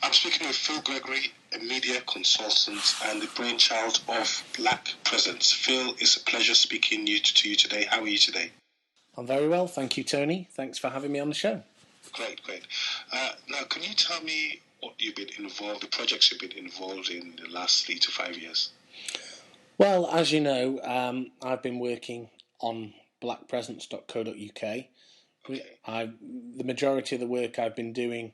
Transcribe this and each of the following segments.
I'm speaking with Phil Gregory, a media consultant and the brainchild of Blackpresence. Phil, it's a pleasure speaking to you today. How are you today? I'm very well, thank you, Tony. Thanks for having me on the show. Great. Now, can you tell me what you've been involved, the projects you've been involved in the last 3 to 5 years? Well, as you know, I've been working on blackpresence.co.uk. Okay. The majority of the work I've been doing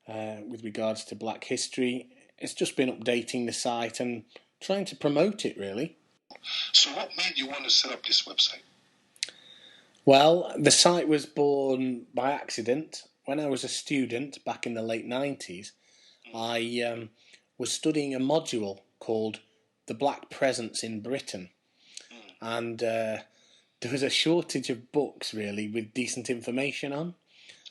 with regards to Black history, it's just been updating the site and trying to promote it, really. So what made you want to set up this website? Well, the site was born by accident. When I was a student back in the late 90s, I was studying a module called The Black Presence in Britain. And there was a shortage of books, really, with decent information on.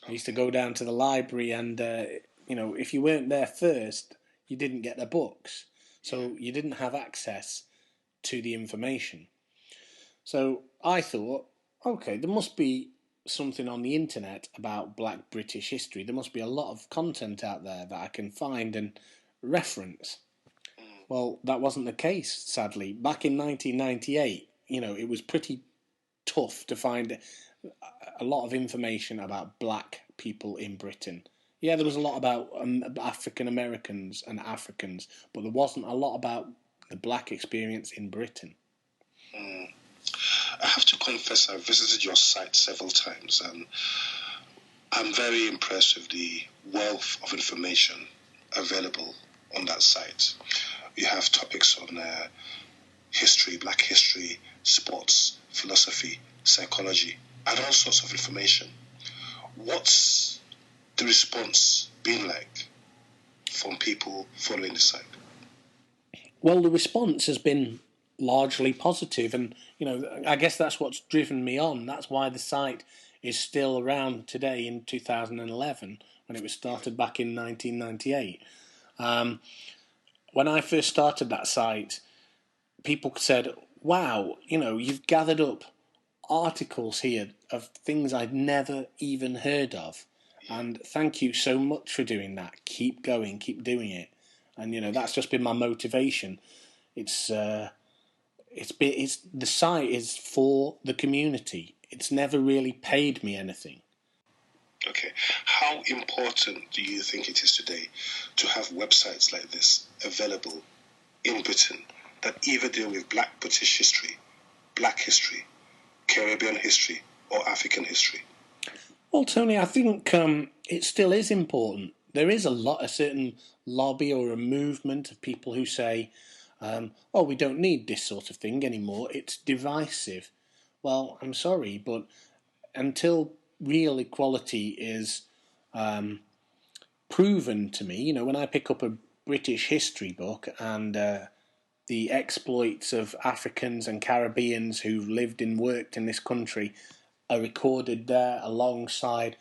I used to go down to the library and, if you weren't there first, you didn't get the books. So you didn't have access to the information. So I thought, okay, there must be something on the internet about Black British history. There must be a lot of content out there that I can find and reference. Well, that wasn't the case, sadly. Back in 1998, it was pretty tough to find a lot of information about Black people in Britain. Yeah, there was a lot about African Americans and Africans, but there wasn't a lot about the Black experience in Britain. I have to confess, I've visited your site several times, and I'm very impressed with the wealth of information available on that site. You have topics on history, Black history, sports, philosophy, psychology, and all sorts of information. What's the response been like from people following the site? Well, the response has been largely positive, and I guess that's what's driven me on. That's why the site is still around today in 2011 when it was started back in 1998. When I first started that site, people said, wow, you've gathered up articles here of things I'd never even heard of, and thank you so much for doing that. Keep going, keep doing it. And that's just been my motivation. It's the site is for the community. It's never really paid me anything. Okay. How important do you think it is today to have websites like this available in Britain that either deal with Black British history, Black history, Caribbean history, or African history? Well, Tony, I think it still is important. There is a certain lobby or a movement of people who say, we don't need this sort of thing anymore. It's divisive. Well, I'm sorry, but until real equality is proven to me, when I pick up a British history book and the exploits of Africans and Caribbeans who've lived and worked in this country are recorded there alongside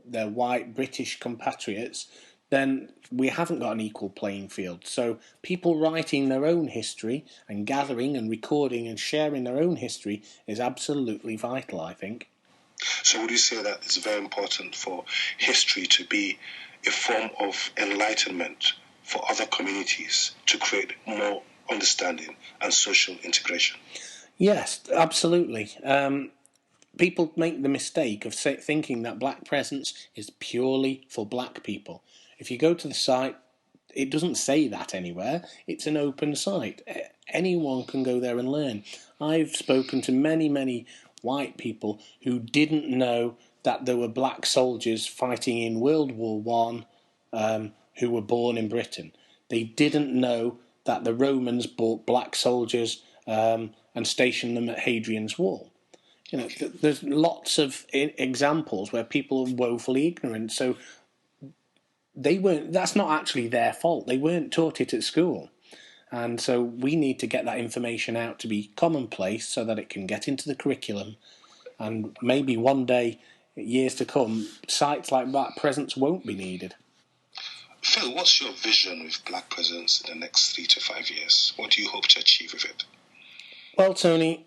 their white British compatriots, then we haven't got an equal playing field. So people writing their own history and gathering and recording and sharing their own history is absolutely vital, I think. So would you say that it's very important for history to be a form of enlightenment for other communities to create more understanding and social integration? Yes, absolutely. People make the mistake of thinking that Blackpresence is purely for Black people. If you go to the site, it doesn't say that anywhere. It's an open site. Anyone can go there and learn. I've spoken to many white people who didn't know that there were Black soldiers fighting in World War One who were born in Britain. They didn't know that the Romans bought Black soldiers and stationed them at Hadrian's Wall. There's lots of examples where people are woefully ignorant. So that's not actually their fault. They weren't taught it at school. And so we need to get that information out to be commonplace so that it can get into the curriculum. And maybe one day, years to come, sites like Blackpresence won't be needed. Phil, what's your vision with Blackpresence in the next 3 to 5 years? What do you hope to achieve with it? Well, Tony,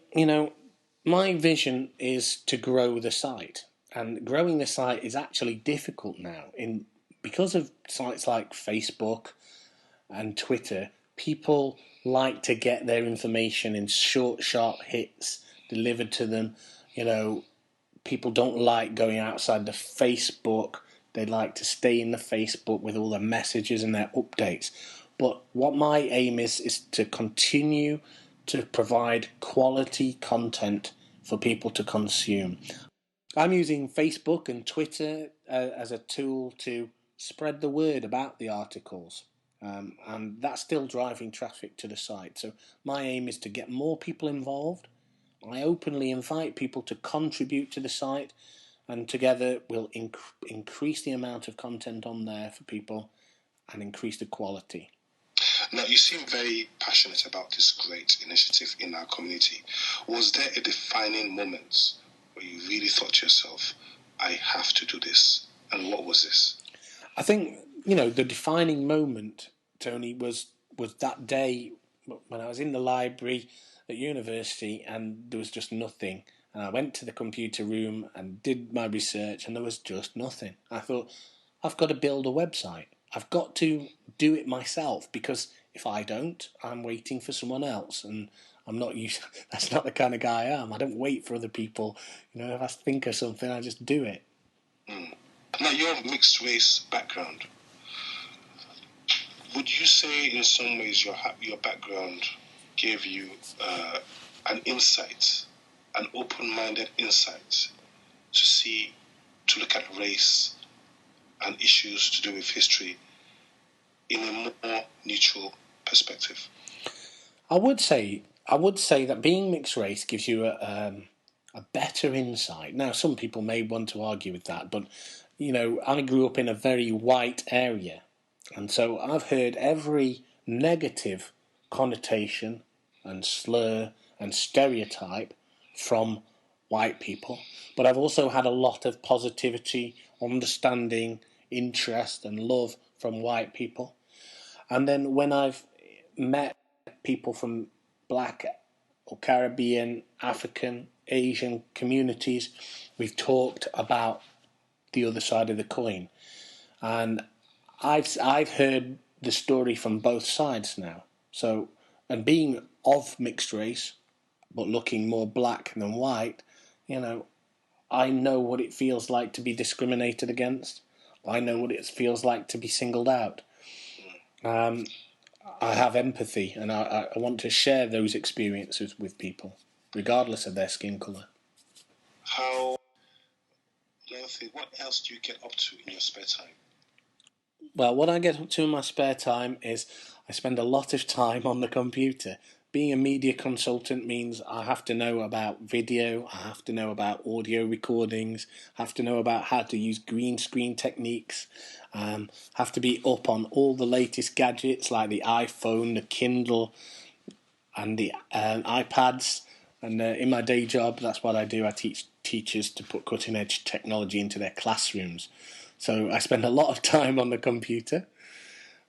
my vision is to grow the site. And growing the site is actually difficult now because of sites like Facebook and Twitter, people like to get their information in short, sharp hits delivered to them. People don't like going outside the Facebook. They like to stay in the Facebook with all their messages and their updates. But what my aim is to continue to provide quality content for people to consume. I'm using Facebook and Twitter as a tool to spread the word about the articles. And that's still driving traffic to the site. So my aim is to get more people involved. I openly invite people to contribute to the site, and together we'll increase the amount of content on there for people and increase the quality. Now, you seem very passionate about this great initiative in our community. Was there a defining moment where you really thought to yourself, I have to do this? And what was this? I think, the defining moment, Tony, was that day when I was in the library at university and there was just nothing. And I went to the computer room and did my research and there was just nothing. I thought, I've got to build a website. I've got to do it myself, because if I don't, I'm waiting for someone else, and I'm not used. That's not the kind of guy I am. I don't wait for other people. If I think of something, I just do it. Now, your mixed race background, would you say in some ways your background gave you an insight, an open-minded insight to look at race and issues to do with history in a more neutral perspective? I would say that being mixed race gives you a better insight. Now, some people may want to argue with that, but I grew up in a very white area, and so I've heard every negative connotation and slur and stereotype from white people, but I've also had a lot of positivity, understanding, interest and love from white people. And then when I've met people from black or Caribbean, African, Asian communities, we've talked about the other side of the coin. And I've heard the story from both sides now. So, and being of mixed race, but looking more black than white, I know what it feels like to be discriminated against. I know what it feels like to be singled out. I have empathy, and I want to share those experiences with people, regardless of their skin colour. What else do you get up to in your spare time? Well, what I get up to in my spare time is I spend a lot of time on the computer. Being a media consultant means I have to know about video, I have to know about audio recordings, I have to know about how to use green screen techniques, have to be up on all the latest gadgets like the iPhone, the Kindle, and the iPads. And in my day job, that's what I do. I teach teachers to put cutting-edge technology into their classrooms. So I spend a lot of time on the computer.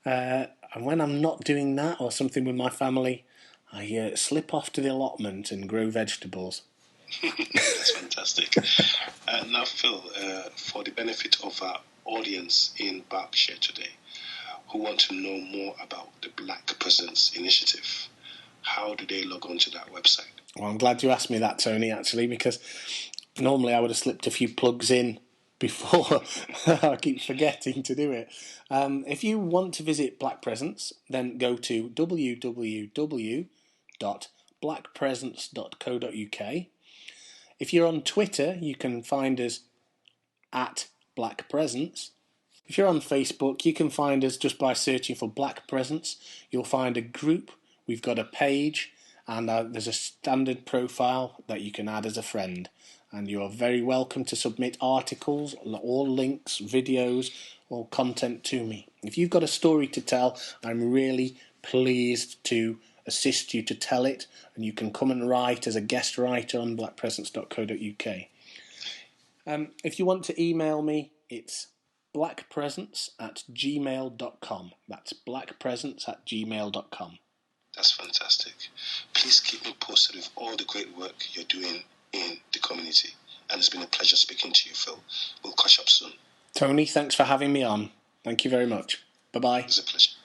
And when I'm not doing that or something with my family, I slip off to the allotment and grow vegetables. That's fantastic. Now, Phil, for the benefit of our audience in Berkshire today, who want to know more about the Blackpresence initiative, how do they log on to that website? Well, I'm glad you asked me that, Tony, actually, because normally I would have slipped a few plugs in before. I keep forgetting to do it. If you want to visit Blackpresence, then go to www.blackpresence.co.uk. If you're on Twitter, you can find us at Blackpresence. If you're on Facebook, you can find us just by searching for Blackpresence. You'll find a group, we've got a page, and there's a standard profile that you can add as a friend. And you're very welcome to submit articles or links, videos, or content to me. If you've got a story to tell, I'm really pleased to assist you to tell it, and you can come and write as a guest writer on blackpresence.co.uk. If you want to email me, it's blackpresence@gmail.com. That's blackpresence@gmail.com. That's fantastic. Please keep me posted with all the great work you're doing in the community. And it's been a pleasure speaking to you, Phil. We'll catch up soon. Tony, thanks for having me on. Thank you very much. Bye-bye. It's a pleasure.